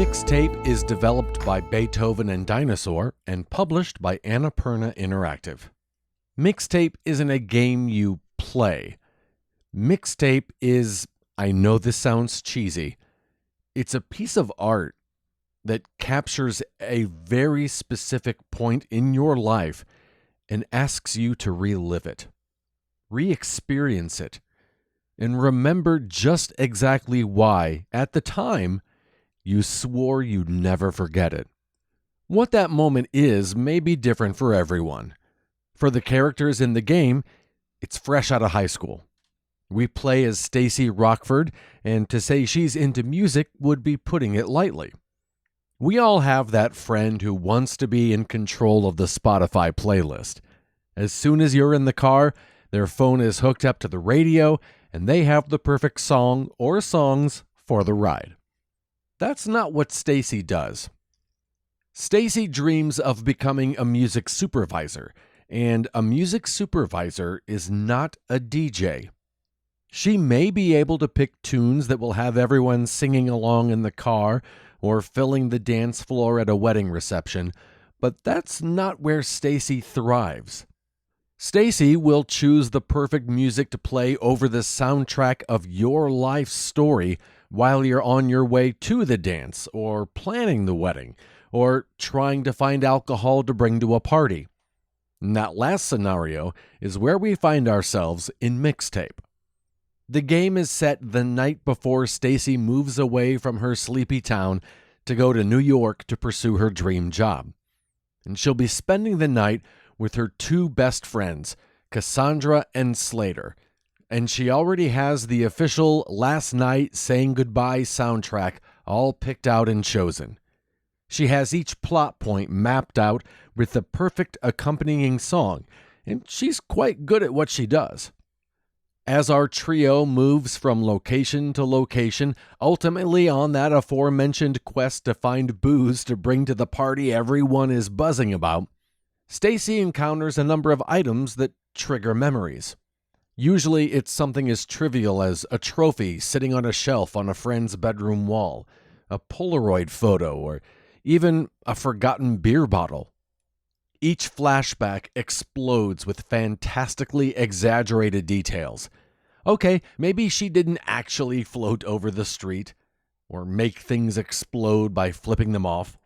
Mixtape is developed by Beethoven and Dinosaur and published by Annapurna Interactive. Mixtape isn't a game you play. Mixtape is, I know this sounds cheesy, it's a piece of art that captures a very specific point in your life and asks you to relive it, re-experience it, and remember just exactly why, at the time, you swore you'd never forget it. What that moment is may be different for everyone. For the characters in the game, it's fresh out of high school. We play as Stacy Rockford, and to say she's into music would be putting it lightly. We all have that friend who wants to be in control of the Spotify playlist. As soon as you're in the car, their phone is hooked up to the radio, and they have the perfect song or songs for the ride. That's not what Stacy does. Stacy dreams of becoming a music supervisor, and a music supervisor is not a DJ. She may be able to pick tunes that will have everyone singing along in the car or filling the dance floor at a wedding reception, but that's not where Stacy thrives. Stacy will choose the perfect music to play over the soundtrack of your life story while you're on your way to the dance or planning the wedding or trying to find alcohol to bring to a party. And that last scenario is where we find ourselves in Mixtape. The game is set the night before Stacy moves away from her sleepy town to go to New York to pursue her dream job. And she'll be spending the night with her two best friends, Cassandra and Slater. And she already has the official Last Night Saying Goodbye soundtrack all picked out and chosen. She has each plot point mapped out with the perfect accompanying song, and she's quite good at what she does. As our trio moves from location to location, ultimately on that aforementioned quest to find booze to bring to the party everyone is buzzing about, Stacy encounters a number of items that trigger memories. Usually it's something as trivial as a trophy sitting on a shelf on a friend's bedroom wall, a Polaroid photo, or even a forgotten beer bottle. Each flashback explodes with fantastically exaggerated details. Okay, maybe she didn't actually float over the street, or make things explode by flipping them off,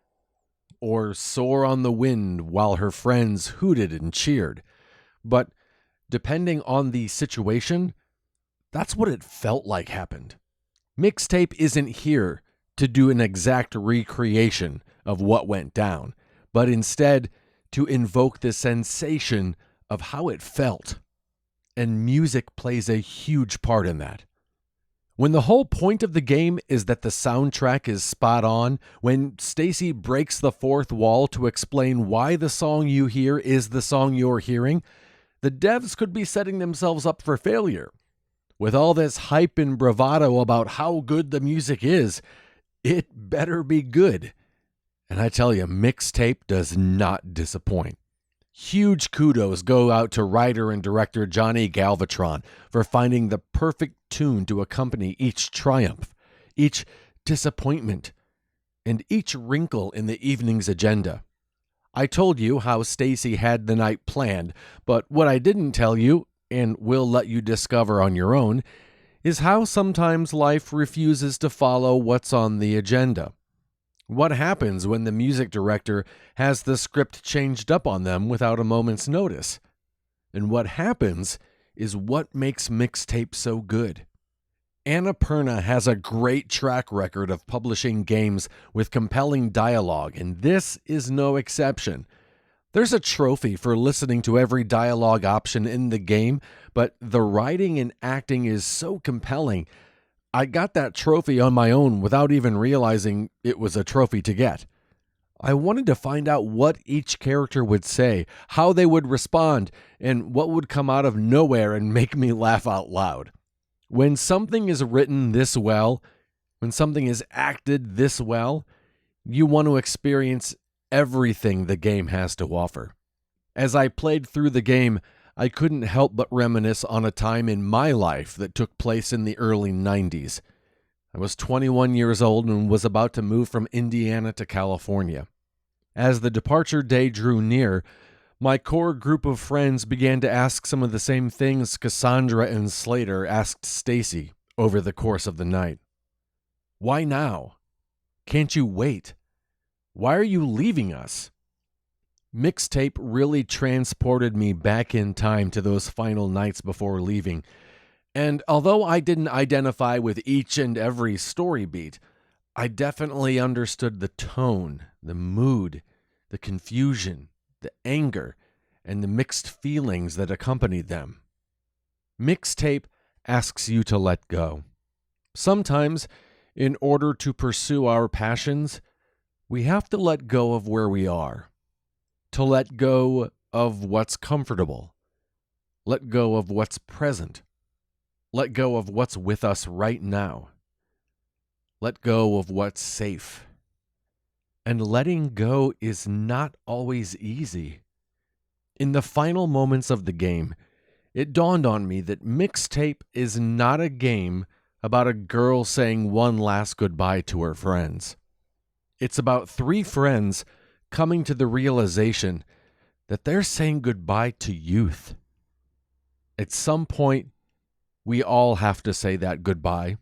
or soar on the wind while her friends hooted and cheered. But depending on the situation, that's what it felt like happened. Mixtape isn't here to do an exact recreation of what went down, but instead to invoke the sensation of how it felt. And music plays a huge part in that. When the whole point of the game is that the soundtrack is spot on, when Stacy breaks the fourth wall to explain why the song you hear is the song you're hearing, the devs could be setting themselves up for failure. With all this hype and bravado about how good the music is, it better be good. And I tell you, Mixtape does not disappoint. Huge kudos go out to writer and director Johnny Galvatron for finding the perfect tune to accompany each triumph, each disappointment, and each wrinkle in the evening's agenda. I told you how Stacy had the night planned, but what I didn't tell you, and will let you discover on your own, is how sometimes life refuses to follow what's on the agenda. What happens when the music director has the script changed up on them without a moment's notice? And what happens is what makes Mixtape so good. Annapurna has a great track record of publishing games with compelling dialogue, and this is no exception. There's a trophy for listening to every dialogue option in the game, but the writing and acting is so compelling. I got that trophy on my own without even realizing it was a trophy to get. I wanted to find out what each character would say, how they would respond, and what would come out of nowhere and make me laugh out loud. When something is written this well, when something is acted this well, you want to experience everything the game has to offer. As I played through the game, I couldn't help but reminisce on a time in my life that took place in the early 90s. I was 21 years old and was about to move from Indiana to California. As the departure day drew near, my core group of friends began to ask some of the same things Cassandra and Slater asked Stacy over the course of the night. Why now? Can't you wait? Why are you leaving us? Mixtape really transported me back in time to those final nights before leaving. And although I didn't identify with each and every story beat, I definitely understood the tone, the mood, the confusion, the anger, and the mixed feelings that accompanied them. Mixtape asks you to let go. Sometimes, in order to pursue our passions, we have to let go of where we are, to let go of what's comfortable, let go of what's present, let go of what's with us right now, let go of what's safe. And letting go is not always easy. In the final moments of the game, it dawned on me that Mixtape is not a game about a girl saying one last goodbye to her friends. It's about three friends coming to the realization that they're saying goodbye to youth. At some point, we all have to say that goodbye.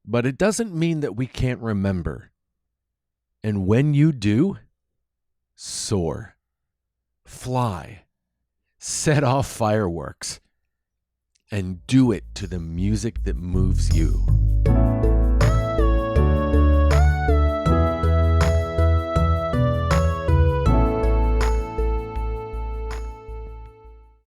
But it doesn't mean that we can't remember. And when you do, soar, fly, set off fireworks, and do it to the music that moves you.